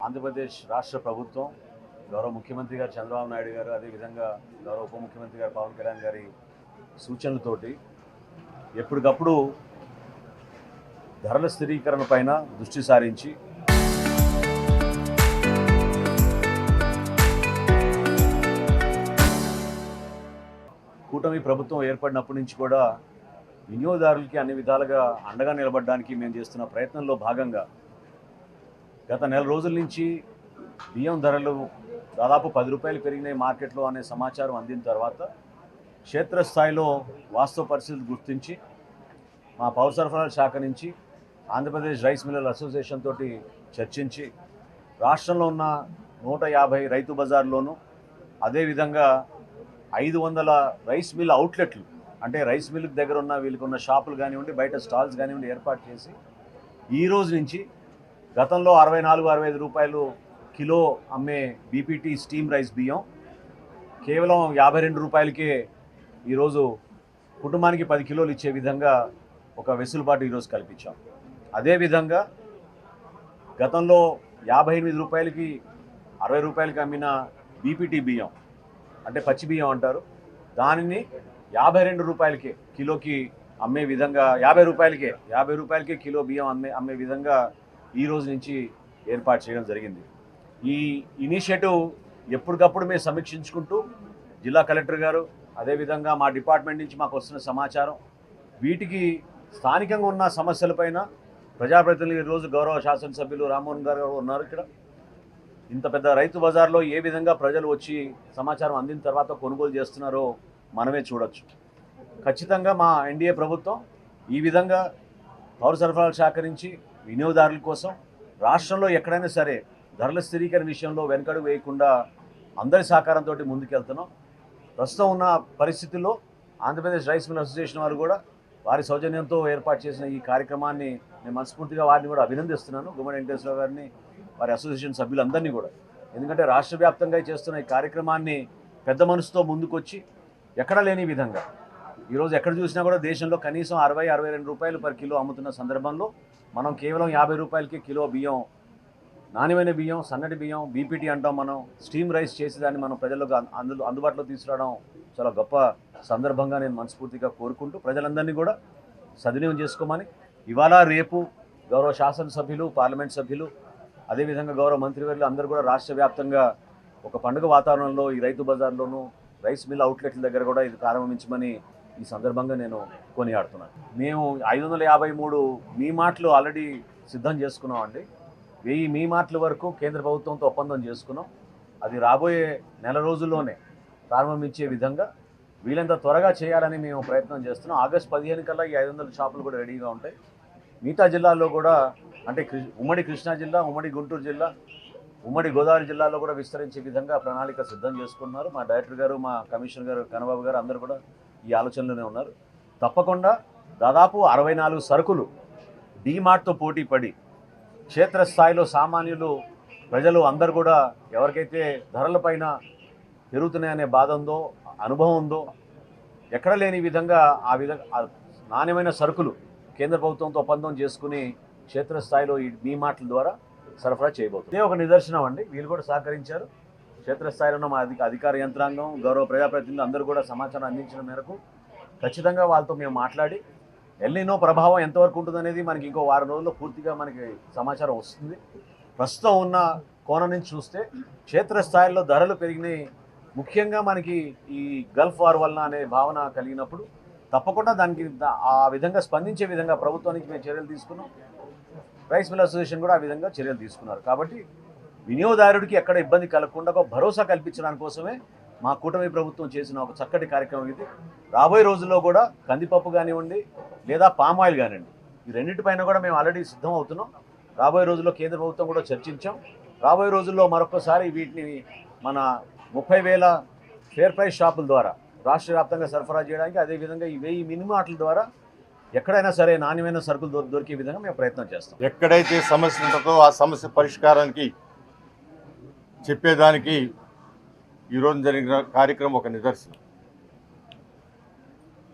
ఆంధ్రప్రదేశ్ రాష్ట్ర ప్రభుత్వం గౌరవ ముఖ్యమంత్రి గారు చంద్రబాబు నాయుడు గారు అదేవిధంగా గౌరవ ఉప ముఖ్యమంత్రి గారు పవన్ కళ్యాణ్ గారి సూచనలతోటి ఎప్పటికప్పుడు ధరల స్థిరీకరణ పైన దృష్టి సారించి కూటమి ప్రభుత్వం ఏర్పడినప్పటి నుంచి కూడా వినియోగదారులకి అన్ని విధాలుగా అండగా నిలబడడానికి మేము చేస్తున్న ప్రయత్నంలో భాగంగా గత నెల రోజుల నుంచి బియ్యం ధరలు దాదాపు 10 రూపాయలు పెరిగినాయి మార్కెట్లో అనే సమాచారం అందిన తర్వాత క్షేత్రస్థాయిలో వాస్తవ పరిస్థితులు గుర్తించి మా పౌర సరఫరాల శాఖ నుంచి ఆంధ్రప్రదేశ్ రైస్ మిల్లర్ అసోసియేషన్ తోటి చర్చించి రాష్ట్రంలో ఉన్న 150 రైతు బజార్లోనూ అదేవిధంగా 500 రైస్ మిల్ అవుట్లెట్లు అంటే రైస్ మిల్క్ దగ్గర ఉన్న వీళ్ళకి ఉన్న షాపులు కానివ్వండి బయట స్టాల్స్ కానివ్వండి ఏర్పాటు చేసి ఈ రోజు నుంచి గతంలో 64-65 రూపాయలు కిలో అమ్మే బీపీటీ స్టీమ్ రైస్ బియ్యం కేవలం 52 రూపాయలకే ఈరోజు కుటుంబానికి 10 కిలోలు ఇచ్చే విధంగా ఒక వెసులుబాటు ఈరోజు కల్పించాం. అదేవిధంగా గతంలో 58 రూపాయలకి 60 రూపాయలకి అమ్మిన బీపీటీ బియ్యం అంటే పచ్చి బియ్యం అంటారు, దానిని 52 రూపాయలకే కిలోకి అమ్మే విధంగా 50 రూపాయలకే కిలో బియ్యం అమ్మే విధంగా ఈ రోజు నుంచి ఏర్పాటు చేయడం జరిగింది. ఈ ఇనిషియేటివ్ ఎప్పటికప్పుడు మేము సమీక్షించుకుంటూ జిల్లా కలెక్టర్ గారు అదేవిధంగా మా డిపార్ట్మెంట్ నుంచి మాకు వస్తున్న సమాచారం వీటికి స్థానికంగా ఉన్న సమస్యలపైన ప్రజాప్రతినిధులు ఈరోజు గౌరవ శాసనసభ్యులు రామ్మోహన్ గారు ఉన్నారు. ఇక్కడ ఇంత పెద్ద రైతు బజార్లో ఏ విధంగా ప్రజలు వచ్చి సమాచారం అందిన తర్వాత కొనుగోలు చేస్తున్నారో మనమే చూడొచ్చు. ఖచ్చితంగా మా ఎన్డీఏ ప్రభుత్వం ఈ విధంగా పౌర సరఫరాల శాఖ నుంచి వినియోగదారుల కోసం రాష్ట్రంలో ఎక్కడైనా సరే ధరల స్థిరీకరణ విషయంలో వెనకడుగు వేయకుండా అందరి సహకారంతో ముందుకెళ్తున్నాం. ప్రస్తుతం ఉన్న పరిస్థితుల్లో ఆంధ్రప్రదేశ్ రైస్ మిల్ అసోసియేషన్ వారు కూడా వారి సౌజన్యంతో ఏర్పాటు చేసిన ఈ కార్యక్రమాన్ని నేను మనస్ఫూర్తిగా వారిని కూడా అభినందిస్తున్నాను, గుమ్మడి వెంకటేశ్వరరావు గారిని వారి అసోసియేషన్ సభ్యులందరినీ కూడా. ఎందుకంటే రాష్ట్ర వ్యాప్తంగా చేస్తున్న ఈ కార్యక్రమాన్ని పెద్ద మనసుతో ముందుకొచ్చి ఎక్కడా లేని విధంగా ఈరోజు ఎక్కడ చూసినా కూడా దేశంలో కనీసం 60-62 రూపాయలు పర్ కిలో అమ్ముతున్న సందర్భంలో మనం కేవలం 50 రూపాయలకి కిలో బియ్యం, నాణ్యమైన బియ్యం, సన్నటి బియ్యం, బీపీటీ అంటాం మనం, స్టీమ్ రైస్ చేసి దాన్ని మనం ప్రజలకు అందుబాటులో తీసుకురావడం చాలా గొప్ప సందర్భంగా నేను మనస్ఫూర్తిగా కోరుకుంటూ ప్రజలందరినీ కూడా సద్వినియోగం చేసుకోమని ఇవాళ రేపు గౌరవ శాసనసభ్యులు, పార్లమెంట్ సభ్యులు అదేవిధంగా గౌరవ మంత్రివర్యులు అందరూ కూడా రాష్ట్ర వ్యాప్తంగా ఒక పండుగ వాతావరణంలో ఈ రైతు బజార్లోనూ రైస్ మిల్ అవుట్లెట్ల దగ్గర కూడా ఇది ప్రారంభించమని ఈ సందర్భంగా నేను కొనియాడుతున్నాను. మేము 553 మీ మాటలు ఆల్రెడీ సిద్ధం చేసుకున్నాం అండి. 1000 మీ మాటల వరకు కేంద్ర ప్రభుత్వంతో ఒప్పందం చేసుకున్నాం. అది రాబోయే నెల రోజుల్లోనే ప్రారంభించే విధంగా వీలంత త్వరగా చేయాలని మేము ప్రయత్నం చేస్తున్నాం. ఆగస్టు 15 కల్లా ఈ 500 షాపులు కూడా రెడీగా ఉంటాయి. మిగతా జిల్లాల్లో కూడా అంటే ఉమ్మడి కృష్ణా జిల్లా, ఉమ్మడి గుంటూరు జిల్లా, ఉమ్మడి గోదావరి జిల్లాలో కూడా విస్తరించే విధంగా ప్రణాళిక సిద్ధం చేసుకున్నారు. మా డైరెక్టర్ గారు, మా కమిషనర్ గారు కన్నబాబు గారు అందరూ కూడా ఈ ఆలోచనలోనే ఉన్నారు. తప్పకుండా దాదాపు 64 సరుకులు డీమార్ట్తో పోటీ పడి క్షేత్రస్థాయిలో సామాన్యులు ప్రజలు అందరూ కూడా ఎవరికైతే ధరలపైన పెరుగుతున్నాయనే బాధ ఉందో, అనుభవం ఉందో, ఎక్కడ లేని విధంగా ఆ విధంగా నాణ్యమైన సరుకులు కేంద్ర ప్రభుత్వంతో ఒప్పందం చేసుకుని క్షేత్రస్థాయిలో ఈ డీమార్ట్ల ద్వారా సరఫరా చేయబోతుంది. ఇదే ఒక నిదర్శనం అండి. వీళ్ళు కూడా సహకరించారు. క్షేత్రస్థాయిలో ఉన్న మా అధికార యంత్రాంగం, గౌరవ ప్రజాప్రతినిధులు అందరూ కూడా సమాచారం అందించిన మేరకు ఖచ్చితంగా వాళ్ళతో మేము మాట్లాడి ఎల్నినో ప్రభావం ఎంతవరకు ఉంటుందనేది మనకి ఇంకో వారం రోజుల్లో పూర్తిగా మనకి సమాచారం వస్తుంది. ప్రస్తుతం ఉన్న కోణం నుంచి చూస్తే క్షేత్రస్థాయిలో ధరలు పెరిగినాయి. ముఖ్యంగా మనకి ఈ గల్ఫ్ వార్ వలన అనే భావన కలిగినప్పుడు తప్పకుండా దానికి ఆ విధంగా స్పందించే విధంగా ప్రభుత్వానికి మేము చర్యలు తీసుకున్నాం. రైస్ మిల్ అసోసియేషన్ కూడా ఆ విధంగా చర్యలు తీసుకున్నారు. కాబట్టి వినియోగదారుడికి ఎక్కడ ఇబ్బంది కలగకుండా ఒక భరోసా కల్పించడానికి కోసమే మా కూటమి ప్రభుత్వం చేసిన ఒక చక్కటి కార్యక్రమం ఇది. రాబోయే రోజుల్లో కూడా కందిపప్పు కానివ్వండి లేదా పామ్ ఆయిల్ కానివ్వండి, ఈ రెండింటిపైన కూడా మేము ఆల్రెడీ సిద్ధం అవుతున్నాం. రాబోయే రోజుల్లో కేంద్ర ప్రభుత్వం కూడా చర్చించాం. రాబోయే రోజుల్లో మరొకసారి వీటిని మన 30,000 ఫేర్ ప్రైస్ షాపుల ద్వారా రాష్ట్ర వ్యాప్తంగా సరఫరా చేయడానికి, అదేవిధంగా ఈ 1000 మినీ మార్ట్ల ద్వారా ఎక్కడైనా సరే నాణ్యమైన సరుకులు దొరికే విధంగా మేము ప్రయత్నం చేస్తాం. ఎక్కడైతే సమస్య ఉంటుందో ఆ సమస్య పరిష్కారానికి చెప్పేదానికి ఈరోజు జరిగిన కార్యక్రమం ఒక నిదర్శనం.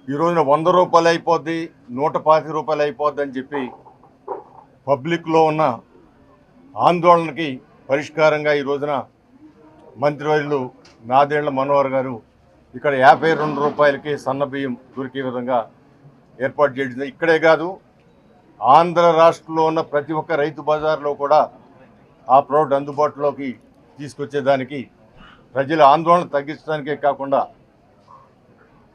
ఈ రోజున 100 రూపాయలు అయిపోద్ది, 125 రూపాయలు అయిపోద్ది అని చెప్పి పబ్లిక్లో ఉన్న ఆందోళనకి పరిష్కారంగా ఈ రోజున మంత్రివర్యులు నాదెండ్ల మనోహర్ గారు ఇక్కడ 52 రూపాయలకి సన్న బియ్యం దొరికే విధంగా ఏర్పాటు చేయడం. ఇక్కడే కాదు, ఆంధ్ర రాష్ట్రంలో ఉన్న ప్రతి ఒక్క రైతు బజార్లో కూడా ఆ ప్రోడక్ట్ అందుబాటులోకి తీసుకొచ్చేదానికి, ప్రజల ఆందోళన తగ్గించడానికే కాకుండా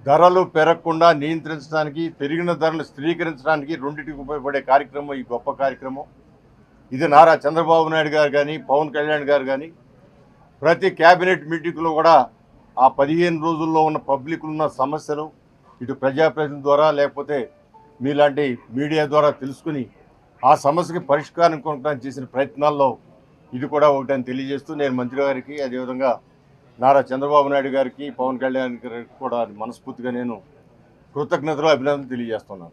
ధరలు పెరగకుండా నియంత్రించడానికి, పెరిగిన ధరలు స్థిరీకరించడానికి రెండింటికి ఉపయోగపడే కార్యక్రమం ఈ గొప్ప కార్యక్రమం. ఇది నారా చంద్రబాబు నాయుడు గారు కానీ, పవన్ కళ్యాణ్ గారు కానీ ప్రతి క్యాబినెట్ మీటింగ్లో కూడా ఆ 15 రోజుల్లో ఉన్న పబ్లిక్ ఉన్న సమస్యలు ఇటు ప్రజాప్రతినిధుల ద్వారా లేకపోతే మీలాంటి మీడియా ద్వారా తెలుసుకుని ఆ సమస్యకి పరిష్కారం కొనడానికి చేసిన ప్రయత్నాల్లో ఇది కూడా ఒకటని తెలియజేస్తూ, నేను మంత్రి గారికి, అదేవిధంగా నారా చంద్రబాబు నాయుడు గారికి, పవన్ కళ్యాణ్ గారికి కూడా మనస్ఫూర్తిగా నేను కృతజ్ఞతలు, అభినందనలు తెలియజేస్తున్నాను.